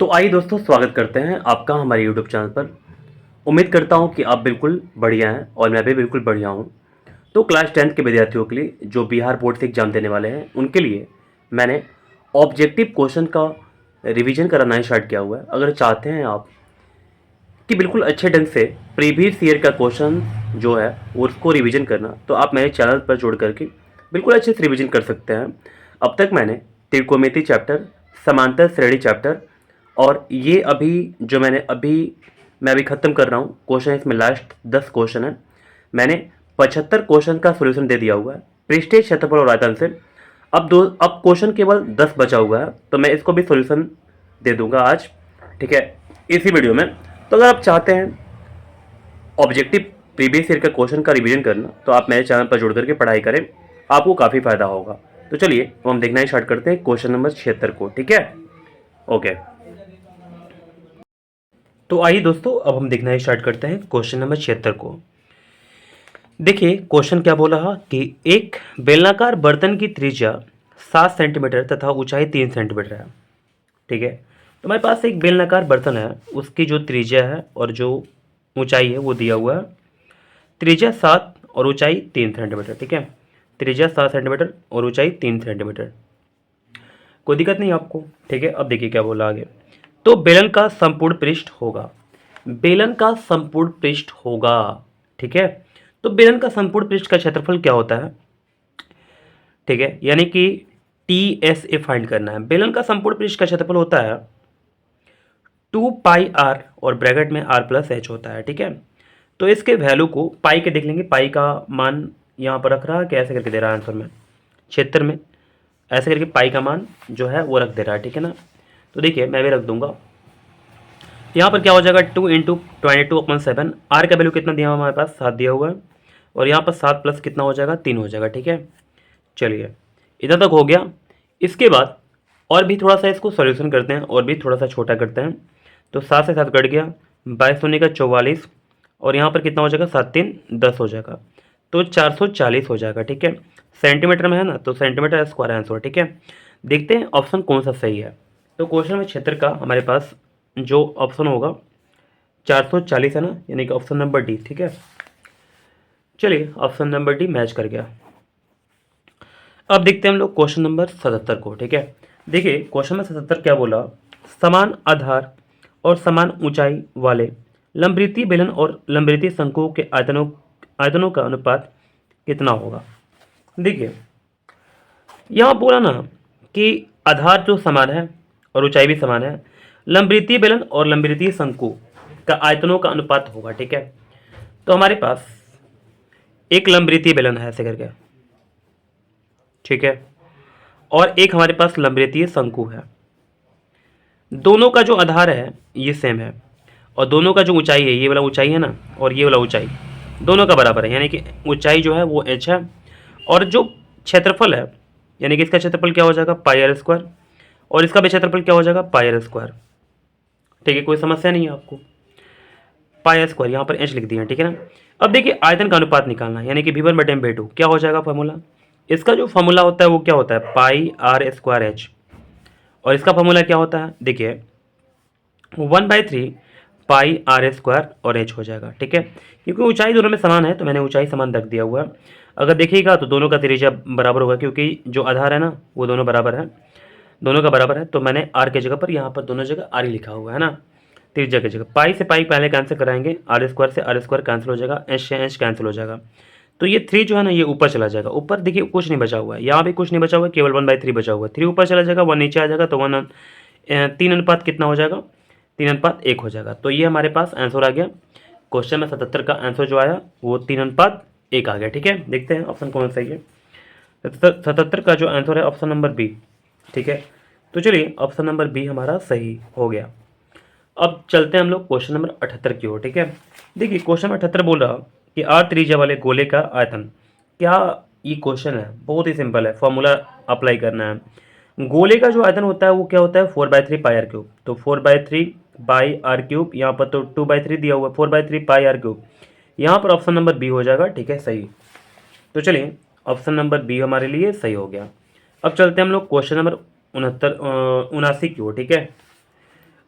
तो आइए दोस्तों, स्वागत करते हैं आपका हमारे यूट्यूब चैनल पर। उम्मीद करता हूं कि आप बिल्कुल बढ़िया हैं और मैं भी बिल्कुल बढ़िया हूं। तो क्लास 10th के विद्यार्थियों के लिए जो बिहार बोर्ड से एग्जाम देने वाले हैं उनके लिए मैंने ऑब्जेक्टिव क्वेश्चन का रिवीजन कराना स्टार्ट किया हुआ है। अगर चाहते हैं आप कि बिल्कुल अच्छे ढंग से प्रीवियस ईयर का क्वेश्चन जो है उसको रिवीजन करना, तो आप मेरे चैनल पर जुड़ करके बिल्कुल अच्छे से रिवीजन कर सकते हैं। अब तक मैंने त्रिकोणमिति चैप्टर, समांतर श्रेणी चैप्टर और ये मैं अभी ख़त्म कर रहा हूँ क्वेश्चन। इसमें लास्ट 10 क्वेश्चन है। मैंने 75 क्वेश्चन का सोल्यूशन दे दिया हुआ है पृष्ठीय क्षेत्रफल और आयतन से। अब क्वेश्चन केवल 10 बचा हुआ है, तो मैं इसको भी सोल्यूशन दे दूंगा आज, ठीक है, इसी वीडियो में। तो अगर आप चाहते हैं ऑब्जेक्टिव प्रीवियस ईयर का क्वेश्चन का रिवीजन करना, तो आप मेरे चैनल पर जुड़ करके पढ़ाई करें, आपको काफ़ी फायदा होगा। तो चलिए अब हम देखना ही स्टार्ट करते हैं क्वेश्चन नंबर 76 को, ठीक है। ओके, तो आइए दोस्तों, अब हम देखना ही स्टार्ट करते हैं क्वेश्चन नंबर 76 को। देखिए क्वेश्चन क्या बोला कि एक बेलनाकार बर्तन की त्रिज्या 7 सेंटीमीटर तथा ऊंचाई 3 सेंटीमीटर है, ठीक है। तो हमारे पास एक बेलनाकार बर्तन है, उसकी जो त्रिज्या है और जो ऊंचाई है वो दिया हुआ है। त्रिज्या 7 और ऊंचाई 3 सेंटीमीटर, ठीक है। त्रिज्या 7 सेंटीमीटर और ऊंचाई 3 सेंटीमीटर, कोई दिक्कत नहीं आपको, ठीक है। अब देखिए क्या बोला आगे। तो बेलन का संपूर्ण पृष्ठ होगा, बेलन का संपूर्ण पृष्ठ होगा, ठीक है। तो बेलन का संपूर्ण पृष्ठ का क्षेत्रफल क्या होता है, ठीक है, यानी कि टी एस ए फाइंड करना है। बेलन का संपूर्ण पृष्ठ का क्षेत्रफल होता है 2 पाई आर और ब्रैकेट में आर प्लस एच होता है, ठीक है। तो इसके वैल्यू को पाई के देख लेंगे, पाई का मान यहाँ पर रख रहा है कि ऐसे करके दे रहा है आंसर में, क्षेत्र में ऐसे करके पाई का मान जो है वो रख दे रहा है, ठीक है ना। तो देखिए मैं भी रख दूंगा, यहाँ पर क्या हो जाएगा 2 × 22/7। आर का वैल्यू कितना दिया हुआ है हमारे पास, 7 दिया हुआ है, और यहाँ पर 7 प्लस कितना हो जाएगा, 3 हो जाएगा, ठीक है। चलिए इधर तक हो गया। इसके बाद और भी थोड़ा सा इसको सॉल्यूशन करते हैं और भी थोड़ा सा छोटा करते हैं। तो 7 से 7 कट गया, 22 होने का 44, और यहाँ पर कितना हो जाएगा, 7 3 10 हो जाएगा, तो 440 हो जाएगा, ठीक है। सेंटीमीटर में है ना, तो सेंटीमीटर स्क्वायर आंसर, ठीक है। देखते हैं ऑप्शन कौन सा सही है। तो क्वेश्चन में क्षेत्र का हमारे पास जो ऑप्शन होगा 440 है ना, यानी कि ऑप्शन नंबर डी, ठीक है। चलिए ऑप्शन नंबर डी मैच कर गया। अब देखते हैं हम लोग क्वेश्चन नंबर 77 को, ठीक है। देखिए क्वेश्चन में 77 क्या बोला, समान आधार और समान ऊंचाई वाले लंबवृत्तीय बेलन और लंबवृत्तीय शंकुओं के आयतनों का अनुपात कितना होगा। देखिए यहाँ बोला ना कि आधार जो समान है और ऊंचाई भी समान है, लंबवृत्तीय बेलन और लंबवृत्तीय शंकु का आयतनों का अनुपात होगा, ठीक है। तो हमारे पास एक लंबवृत्तीय बेलन है ऐसे करके, ठीक है, और एक हमारे पास लंबवृत्तीय शंकु है। दोनों का जो आधार है ये सेम है, और दोनों का जो ऊंचाई है, ये वाला ऊंचाई है ना और ये वाला ऊंचाई, दोनों का बराबर है, यानी कि ऊंचाई जो है वो h है, और जो क्षेत्रफल है यानी कि इसका क्षेत्रफल क्या हो जाएगा, पाई आर स्क्वायर, और इसका भी क्षेत्रफल क्या हो जाएगा, पाई आर स्क्वायर, ठीक है। कोई समस्या नहीं है आपको, पाई आर स्क्वायर यहाँ पर एच लिख दिया, ठीक है ना। अब देखिए आयतन का अनुपात निकालना है, यानी कि V1/2 क्या हो जाएगा फॉर्मूला, इसका जो फॉर्मूला होता है वो क्या होता है, पाई आर स्क्वायर एच, और इसका फॉर्मूला क्या होता है, देखिए 1/3 पाई आर स्क्वायर और एच हो जाएगा, ठीक है। क्योंकि ऊंचाई दोनों में समान है तो मैंने ऊंचाई समान रख दिया हुआ है। अगर देखिएगा तो दोनों का त्रिज्या बराबर होगा, क्योंकि जो आधार है ना वो दोनों बराबर है, दोनों का बराबर है, तो मैंने आर के जगह पर यहाँ पर दोनों जगह आर ही लिखा हुआ है ना, त्रिज्या की जगह। पाई से पाई पहले कैंसिल कराएंगे, आर स्क्वायर से आर स्क्वायर कैंसिल हो जाएगा, एच से एच कैंसिल हो जाएगा, तो ये 3 जो है ना ये ऊपर चला जाएगा। ऊपर देखिए कुछ नहीं बचा हुआ है, यहाँ भी कुछ नहीं बचा हुआ है, केवल 1/3 बचा हुआ है। 3 ऊपर चला जाएगा, 1 नीचे आ जाएगा, तो 3 अनुपात कितना हो जाएगा, 3:1 हो जाएगा। तो ये हमारे पास आंसर आ गया। क्वेश्चन में 77 का आंसर जो आया वो 3:1 आ गया, ठीक है। देखते हैं ऑप्शन कौन सही है। 77 का जो आंसर है ऑप्शन नंबर बी, ठीक है। तो चलिए ऑप्शन नंबर बी हमारा सही हो गया। अब चलते हैं हम लोग क्वेश्चन नंबर 78 की ओर, ठीक है। देखिए क्वेश्चन 78 बोला कि आर त्रिज्या वाले गोले का आयतन, क्या ये क्वेश्चन है, बहुत ही सिंपल है, फॉर्मूला अप्लाई करना है। गोले का जो आयतन होता है वो क्या होता है, 4/3 पाई आर क्यूब, तो 4/3 पाई आर क्यूब, यहाँ पर तो 2/3 दिया हुआ है, 4/3 पाई आर क्यूब, यहाँ पर ऑप्शन नंबर बी हो जाएगा, ठीक है, सही। तो चलिए ऑप्शन नंबर बी हमारे लिए सही हो गया। अब चलते हैं हम लोग क्वेश्चन नंबर 79 79 की ओर, ठीक है।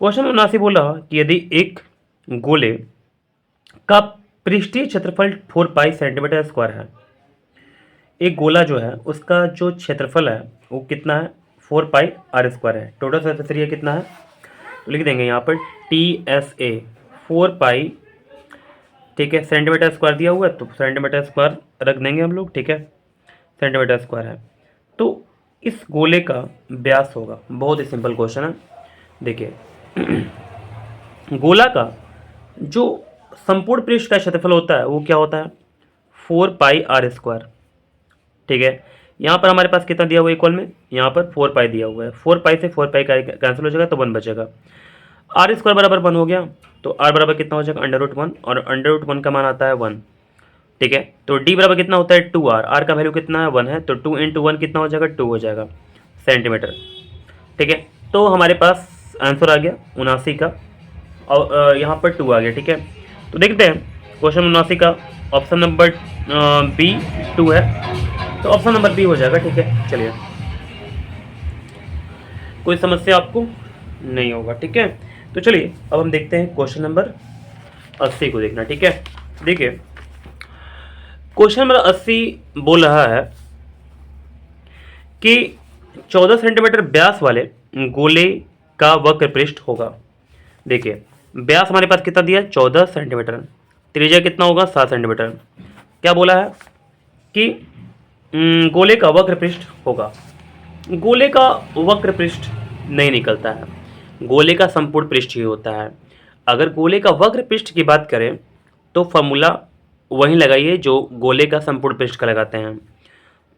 क्वेश्चन 79 बोला कि यदि एक गोले का पृष्ठीय क्षेत्रफल 4 पाई सेंटीमीटर स्क्वायर है, एक गोला जो है उसका जो क्षेत्रफल है वो कितना है, 4 पाई आर स्क्वायर है। टोटल सरफेस एरिया कितना है, तो लिख देंगे यहाँ पर टी एस ए 4 पाई, ठीक है, सेंटीमीटर स्क्वायर दिया हुआ है तो सेंटीमीटर स्क्वायर रख देंगे हम लोग, ठीक है, सेंटीमीटर स्क्वायर है। तो इस गोले का व्यास होगा, बहुत ही सिंपल क्वेश्चन है। देखिए गोला का जो संपूर्ण पृष्ठ का क्षेत्रफल होता है वो क्या होता है, 4 पाई आर स्क्वायर, ठीक है। यहाँ पर हमारे पास कितना दिया हुआ है इक्वल में, यहाँ पर 4 पाई दिया हुआ है, 4 पाई से 4 पाई का कैंसिल हो जाएगा तो 1 बचेगा। आर स्क्वायर बराबर 1 हो गया, तो आर बराबर कितना हो जाएगा, √1, और √1 का मान आता है 1, ठीक है। तो डी बराबर कितना होता है 2r, आर का वैल्यू कितना है 1 है, तो 2 × 1 कितना हो जाएगा, 2 हो जाएगा सेंटीमीटर, ठीक है। तो हमारे पास आंसर आ गया 79 का, और यहाँ पर 2 आ गया, ठीक है। तो देखते हैं क्वेश्चन 79 का ऑप्शन नंबर बी 2 है, तो ऑप्शन नंबर बी हो जाएगा, ठीक है। चलिए, कोई समस्या आपको नहीं होगा, ठीक है। तो चलिए अब हम देखते हैं क्वेश्चन नंबर 80 को देखना, ठीक है। देखिए क्वेश्चन नंबर 80 बोल रहा है कि 14 सेंटीमीटर व्यास वाले गोले का वक्र पृष्ठ होगा। देखिए व्यास हमारे पास कितना दिया है, 14 सेंटीमीटर, त्रिज्या कितना होगा, 7 सेंटीमीटर। क्या बोला है कि गोले का वक्र पृष्ठ होगा। गोले का वक्र पृष्ठ नहीं निकलता है, गोले का संपूर्ण पृष्ठ ही होता है। अगर गोले का वक्र पृष्ठ की बात करें तो फॉर्मूला वहीं लगाइए जो गोले का संपूर्ण पृष्ठ का लगाते हैं।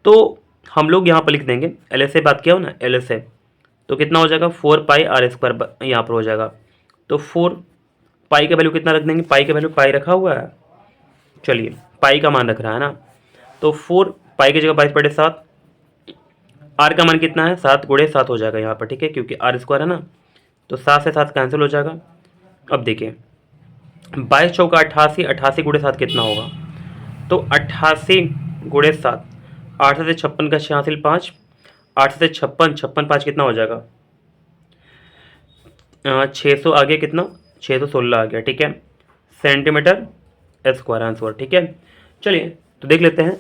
तो हम लोग यहाँ पर लिख देंगे, एल से बात किया हो ना, एल से, तो कितना हो जाएगा 4 पाई आर स्क्वायर यहाँ पर हो जाएगा। तो 4 पाई का वैल्यू कितना रख देंगे, पाई का वैल्यू पाई रखा हुआ है, चलिए पाई का मान रख रहा है ना, तो 4 पाई की जगह 22/7, आर का मान कितना है 7 × 7 हो जाएगा यहाँ पर, ठीक है, क्योंकि आर स्क्वायर है ना, तो 7 से 7 कैंसिल हो जाएगा। अब देखिए 22 चौका 88, 88 × 7 कितना होगा, तो 88 × 7, 8 से 56 का 86 5, 8 से 56, 56 5 कितना हो जाएगा, 600 आ गया, कितना 616 आ गया, ठीक है, सेंटीमीटर स्क्वायर आंसर, ठीक है। चलिए तो देख लेते हैं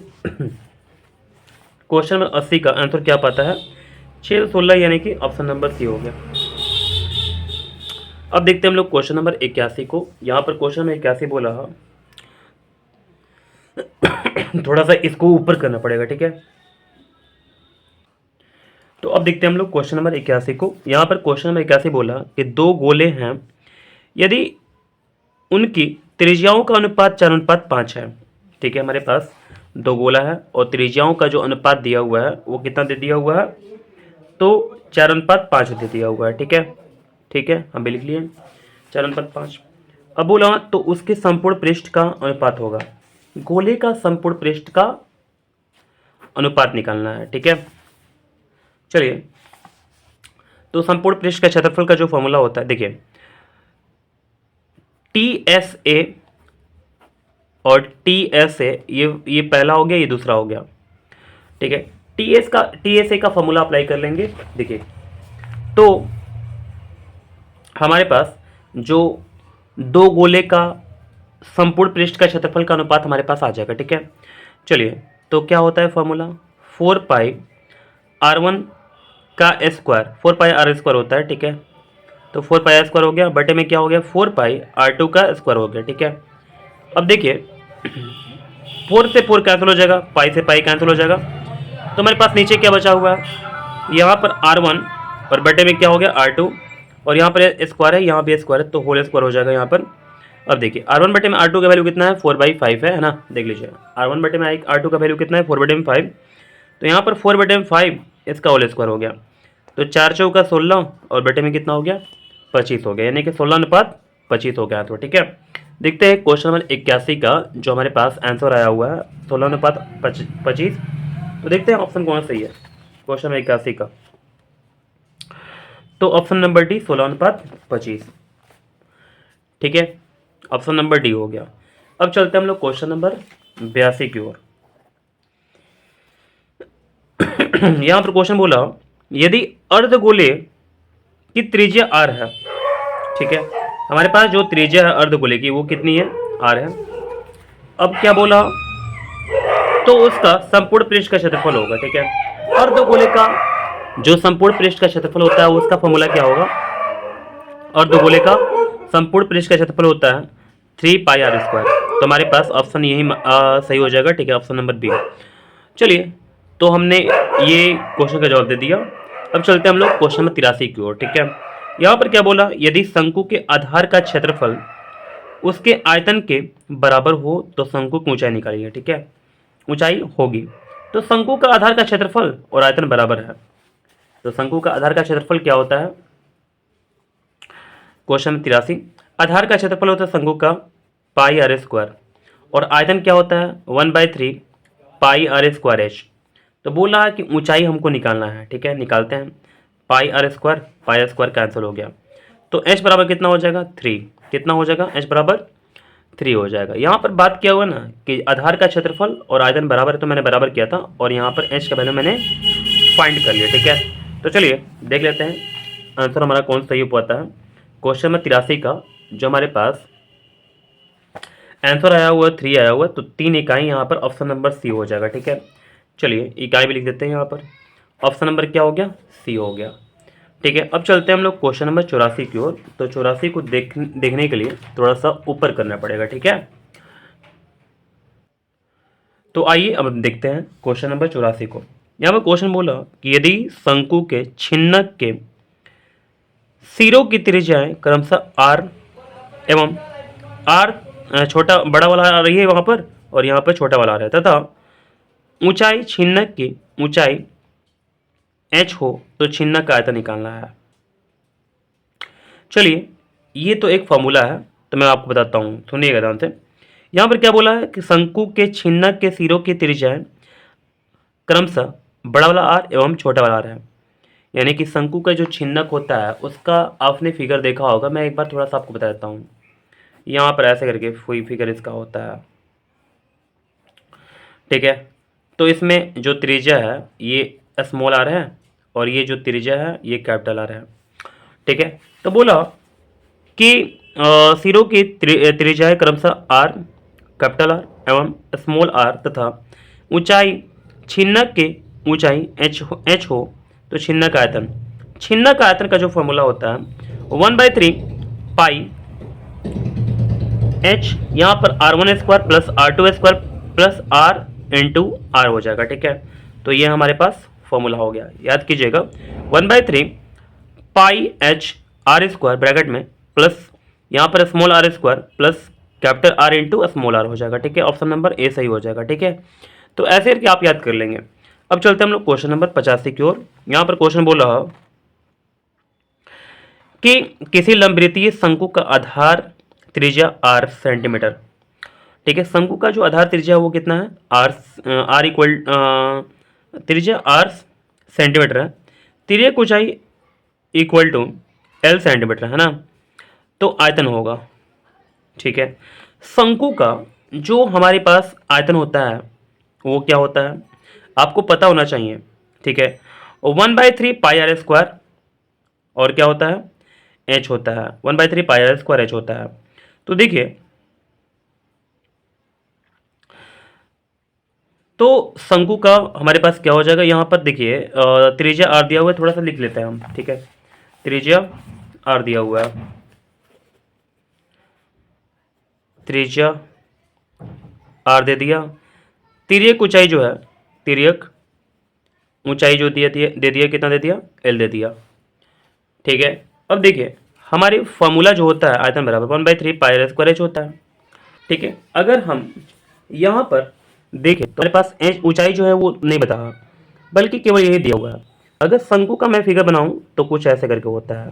क्वेश्चन नंबर 80 का आंसर क्या पाता है, 616, यानी कि ऑप्शन नंबर सी हो गया। अब देखते हैं हम लोग क्वेश्चन नंबर 81 को। यहाँ पर क्वेश्चन नंबर 81 बोला थोड़ा सा इसको ऊपर करना पड़ेगा, ठीक है। तो अब देखते हैं हम लोग क्वेश्चन नंबर 81 को। यहाँ पर क्वेश्चन नंबर 81 बोला कि दो गोले हैं, यदि उनकी त्रिज्याओं का अनुपात 4:5 है, ठीक है। हमारे पास दो गोला है और त्रिज्याओं का जो अनुपात दिया हुआ है वो कितना दे दिया हुआ है, तो 4:5 दे दिया हुआ है, ठीक है, ठीक है, हम भी लिख लिए 4:5। अब बोला तो उसके संपूर्ण पृष्ठ का अनुपात होगा, गोले का संपूर्ण पृष्ठ का अनुपात निकालना है, ठीक है। चलिए तो संपूर्ण पृष्ठ का क्षेत्रफल का जो फॉर्मूला होता है, देखिए टी एस ए और टी एस ए, ये पहला हो गया, ये दूसरा हो गया, ठीक है। टी एस ए का फॉर्मूला अप्लाई कर लेंगे। देखिए तो हमारे पास जो दो गोले का संपूर्ण पृष्ठ का क्षेत्रफल का अनुपात हमारे पास आ जाएगा, ठीक है। चलिए तो क्या होता है फॉर्मूला, 4 पाई r1 का स्क्वायर, 4 पाई आर स्क्वायर होता है, ठीक है। तो 4 पाई आर स्क्वायर हो गया, बटे में क्या हो गया 4 पाई r2 का स्क्वायर हो गया, ठीक है। अब देखिए 4 से 4 कैंसिल हो जाएगा, पाई से पाई कैंसिल हो जाएगा, तो हमारे पास नीचे क्या बचा हुआ है, यहाँ पर r1 और बटे में क्या हो गया r2, और यहाँ पर स्क्वायर है, यहाँ भी स्क्वायर है, तो होल स्क्वायर हो जाएगा यहाँ पर। अब देखिए r1 बटे में r2 का वैल्यू कितना है, 4/5 है ना, देख लीजिए r1 बटे में r2 का वैल्यू कितना है, 4/5, तो यहाँ पर 4/5 इसका होल स्क्वायर हो गया, तो 4 चौका 16 और बटे में कितना हो गया 25 हो गया, यानी कि 16:25 हो गया। तो ठीक है, देखते हैं क्वेश्चन नंबर 81 का जो हमारे पास आंसर आया हुआ है 16:25। तो देखते हैं ऑप्शन कौन सही है क्वेश्चन नंबर 81 का, तो ऑप्शन नंबर डी 16:25, ठीक है, ऑप्शन नंबर डी हो गया। अब चलते हैं हम लोग क्वेश्चन नंबर 82 की ओर। यहाँ पर क्वेश्चन बोला यदि अर्धगोले की त्रिज्या r है, ठीक है। हमारे पास जो त्रिज्या है अर्धगोले की वो कितनी है, आर है। अब क्या बोला, तो उसका संपूर्ण पृष्ठ का क्षेत्रफल होगा, ठीक है। अर्धगोले का जो संपूर्ण पृष्ठ का क्षेत्रफल होता है उसका फॉर्मूला क्या होगा, अर्धगोले का संपूर्ण पृष्ठ का क्षेत्रफल होता है 3πr²। तो हमारे पास ऑप्शन यही सही हो जाएगा, ठीक है, ऑप्शन नंबर बी। चलिए, तो हमने ये क्वेश्चन का जवाब दे दिया। अब चलते हैं हम लोग क्वेश्चन नंबर 83 की ओर, ठीक है। यहाँ पर क्या बोला, यदि शंकु के आधार का क्षेत्रफल उसके आयतन के बराबर हो तो शंकु की ऊंचाई निकालिए, ठीक है, ऊंचाई होगी। तो शंकु का आधार का क्षेत्रफल और आयतन बराबर है, तो शंकु का आधार का क्षेत्रफल क्या होता है, क्वेश्चन 83, आधार का क्षेत्रफल होता है शंकु का πr² और आयतन क्या होता है 1/3 πr²h। तो बोला कि ऊंचाई हमको निकालना है, ठीक है, निकालते हैं। πr² कैंसिल हो गया, तो h बराबर कितना हो जाएगा 3, कितना हो जाएगा h बराबर 3 हो जाएगा। यहाँ पर बात क्या हुआ ना कि आधार का क्षेत्रफल और आयतन बराबर है, तो मैंने बराबर किया था और यहाँ पर h का वैल्यू मैंने फाइंड कर लिया, ठीक है। तो चलिए देख लेते हैं आंसर हमारा कौन सही हो पाता है। क्वेश्चन नंबर 83 का जो हमारे पास आंसर आया हुआ 3 आया हुआ, तो 3 इकाई यहाँ पर ऑप्शन नंबर सी हो जाएगा, ठीक है। चलिए इकाई भी लिख देते हैं यहाँ पर, ऑप्शन नंबर क्या हो गया, सी हो गया, ठीक है। अब चलते हैं हम लोग क्वेश्चन नंबर 84 की ओर। तो 84 को देखने के लिए थोड़ा सा ऊपर करना पड़ेगा, ठीक है। तो आइए अब हम देखते हैं क्वेश्चन नंबर 84 को। यहाँ पर क्वेश्चन बोला कि यदि शंकु के छिन्नक के सिरों की त्रिज्याएं क्रमशः आर एवं आर छोटा बड़ा वाला आ रही है वहाँ पर और यहाँ पर छोटा वाला आ रहा है तथा ऊंचाई छिन्नक की ऊंचाई h हो तो छिन्नक का आयतन निकालना है। चलिए ये तो एक फॉर्मूला है, तो मैं आपको बताता हूँ, सुनिएगा ध्यान से। यहाँ पर क्या बोला है कि शंकु के छिन्नक के सिरों की त्रिज्याएं क्रमशः बड़ा वाला आर एवं छोटा वाला आर है। यानी कि शंकु का जो छिन्नक होता है उसका आपने फिगर देखा होगा, मैं एक बार थोड़ा सा आपको बता देता हूँ। यहाँ पर ऐसे करके कोई फिगर इसका होता है, ठीक है। तो इसमें जो त्रिज्या है ये स्मॉल आर है और ये जो त्रिज्या है ये कैपिटल आर है, ठीक है। तो बोला कि सिरों की त्रिज्या क्रमशः आर कैपिटल आर एवं स्मॉल आर तथा ऊंचाई छिन्नक के ऊंचाई एच हो तो छिन्नक आयतन, छिन्नक आयतन का जो फॉर्मूला होता है 1/3 पाई h, यहाँ पर r1² plus r2² plus r into R हो जाएगा, ठीक है। तो ये हमारे पास फॉर्मूला हो गया, याद कीजिएगा 1/3 पाई h r² ब्रैकेट में प्लस यहाँ पर small r² plus capital R into small r हो जाएगा, ठीक है। ऑप्शन नंबर ए सही हो जाएगा, ठीक है। तो ऐसे करके आप याद कर लेंगे। अब चलते हैं हम लोग क्वेश्चन नंबर 85 की ओर। यहाँ पर क्वेश्चन बोल रहा कि किसी लंबवृत्तीय शंकु का आधार त्रिज्या r सेंटीमीटर, ठीक है। शंकु का जो आधार त्रिज्या है वो कितना है r इक्वल त्रिज्या r सेंटीमीटर है, तिर्यक ऊंचाई इक्वल टू l सेंटीमीटर है ना, तो आयतन होगा, ठीक है। शंकु का जो हमारे पास आयतन होता है वो क्या होता है आपको पता होना चाहिए, ठीक है। 1/3 πr² और क्या होता है h होता है, 1/3 πr² h होता है। तो देखिए, तो शंकु का हमारे पास क्या हो जाएगा, यहाँ पर देखिए त्रिज्या r दिया हुआ है, थोड़ा सा लिख लेते हैं हम, ठीक है। त्रिज्या r दिया हुआ है, त्रिज्या r दे दिया, तिर्यक ऊंचाई जो है, तिर्यक ऊंचाई जो दे दिया कितना दे दिया l दे दिया, ठीक है। अब देखिए हमारे फॉर्मूला जो होता है आयतन बराबर 1/3 πr² h होता है, ठीक है। अगर हम यहाँ पर देखें तो हमारे पास ऊंचाई जो है वो नहीं बता, बल्कि केवल यही दिया हुआ है। अगर शंकु का मैं फिगर बनाऊं तो कुछ ऐसे करके होता है,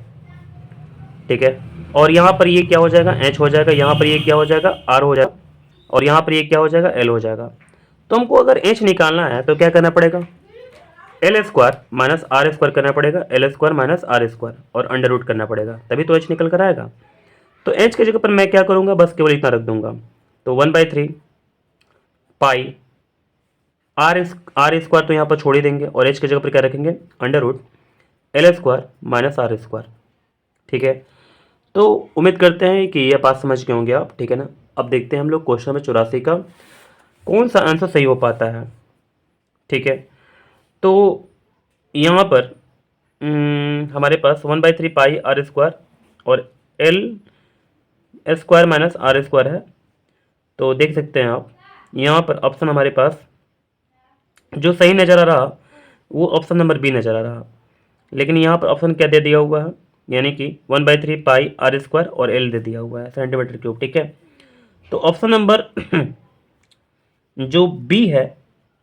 ठीक है। और यहाँ पर ये क्या हो जाएगा h हो जाएगा, यहाँ पर ये क्या हो जाएगा r हो जाएगा और यहाँ पर ये क्या हो जाएगा l हो जाएगा। तो हमको अगर h निकालना है तो क्या करना पड़ेगा, l² माइनस r² करना पड़ेगा, l² माइनस r² और अंडर रूट करना पड़ेगा, तभी तो h निकल कर आएगा। तो h की जगह पर मैं क्या करूँगा, बस केवल इतना रख दूंगा। तो 1/3 पाई r² तो यहाँ पर छोड़ ही देंगे और h की जगह पर क्या रखेंगे, under root l² minus r², ठीक है। तो उम्मीद करते हैं कि ये बात समझ गए होंगे आप, ठीक है ना। अब देखते हैं हम लोग क्वेश्चन नंबर 84 का कौन सा आंसर सही हो पाता है, ठीक है। तो यहाँ पर हमारे पास 1/3 पाई r² और L square minus R square है। तो देख सकते हैं आप यहाँ पर ऑप्शन हमारे पास जो सही नज़र आ रहा वो ऑप्शन नंबर बी नज़र आ रहा, लेकिन यहाँ पर ऑप्शन क्या दे दिया हुआ है, यानी कि 1/3 पाई r² और L दे दिया हुआ है सेंटीमीटर क्यूब, ठीक है। तो ऑप्शन नंबर जो बी है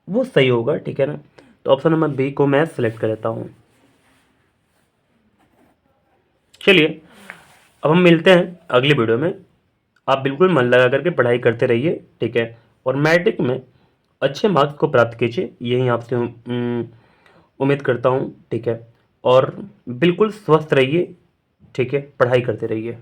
वो सही होगा, ठीक है ना। तो ऑप्शन नंबर बी को मैं सिलेक्ट कर लेता हूँ। चलिए अब हम मिलते हैं अगली वीडियो में। आप बिल्कुल मन लगा करके पढ़ाई करते रहिए, ठीक है, और मैट्रिक में अच्छे मार्क्स को प्राप्त कीजिए, यही आपसे उम्मीद करता हूँ, ठीक है। और बिल्कुल स्वस्थ रहिए, ठीक है, पढ़ाई करते रहिए।